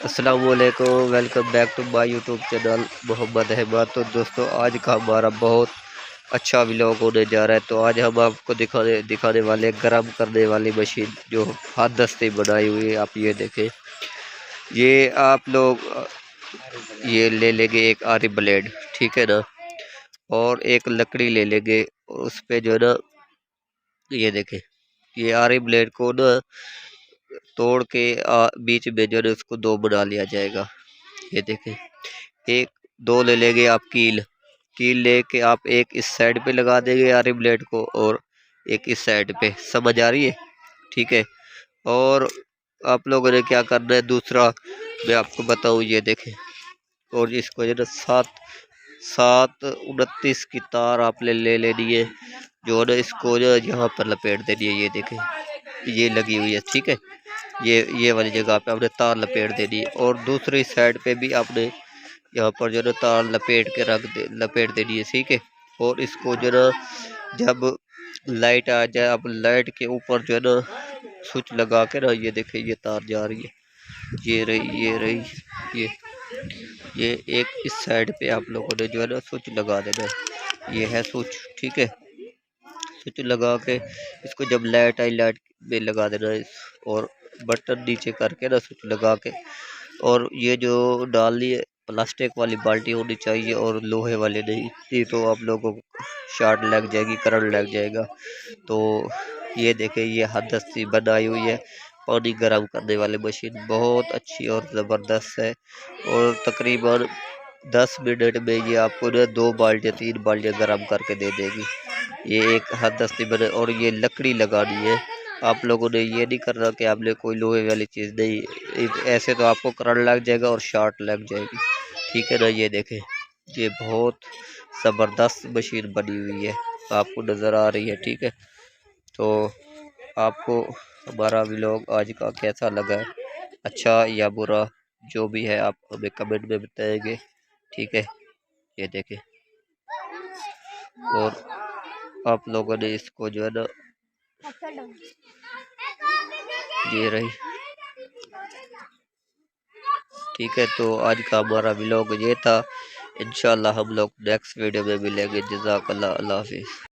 अस्सलाम वालेकुम, welcome back to my YouTube channel Mohammed Ahmed. तो दोस्तों, आज का हमारा बहुत अच्छा व्लॉग होने जा रहा है। तो आज हम आपको दिखाने वाले हैं गर्म करने वाली मशीन जो हाथ दस्ते बनाई हुई है। आप ये देखें, ये आप लोग ये ले लेंगे एक आरी ब्लेड, ठीक है ना, और एक लकड़ी ले लेंगे। और उस पे जो है ना, ये देखें, ये आरी ब्लेड को ना तोड़ के बीच में जो है ना उसको दो बना लिया जाएगा। ये देखें, एक दो ले लेंगे आप कील। कील लेके आप एक इस साइड पे लगा देंगे आरी ब्लेड को, और एक इस साइड पे। समझ आ रही है? ठीक है। और आप लोगों ने क्या करना है, दूसरा मैं आपको बताऊं, ये देखें। और इसको जो है सात सात 29 की तार आप ले लेनी है, जो है ना इसको जो यहाँ पर लपेट देनी है। ये देखें, ये लगी हुई है, ठीक है। ये वाली जगह पे आपने तार लपेट देनी है, और दूसरी साइड पे भी आपने यहाँ पर जो है तार लपेट देनी है, ठीक है। और इसको जो है जब लाइट आ जाए, अब लाइट के ऊपर जो है ना स्विच लगा के ना, ये देखे ये तार जा रही है, ये ये एक इस साइड पे आप लोगों ने जो है ना स्विच लगा देना है। ये है स्विच, ठीक है। स्विच लगा के इसको जब लाइट आई, लाइट में लगा देना है, और बटन नीचे करके ना स्विच लगा के। और ये जो डालनी है, प्लास्टिक वाली बाल्टी होनी चाहिए और लोहे वाली नहीं, ये तो आप लोगों को शॉर्ट लग जाएगी, करंट लग जाएगा। तो ये देखें, ये हदस्ती बनाई हुई है पानी गर्म करने वाली मशीन, बहुत अच्छी और ज़बरदस्त है। और तकरीबन 10 मिनट में ये आपको ना 2 बाल्टियाँ 3 बाल्टियाँ गर्म करके दे देगी। ये एक हदस्ती बने, और ये लकड़ी लगानी है। आप लोगों ने ये नहीं करना कि आपने कोई लोहे वाली चीज़ नहीं, ऐसे तो आपको करंट लग जाएगा और शॉर्ट लग जाएगी, ठीक है ना। ये देखें, ये बहुत ज़बरदस्त मशीन बनी हुई है, आपको नज़र आ रही है, ठीक है। तो आपको हमारा व्लॉग आज का कैसा लगा है, अच्छा या बुरा, जो भी है आप हमें कमेंट में बताएंगे, ठीक है। ये देखें, और आप लोगों ने इसको जो है ना, ये रही, ठीक है। तो आज का हमारा व्लॉग ये था। इंशाल्लाह हम लोग नेक्स्ट वीडियो में मिलेंगे। जज़ाकल्लाह, अल्लाह हाफिज़।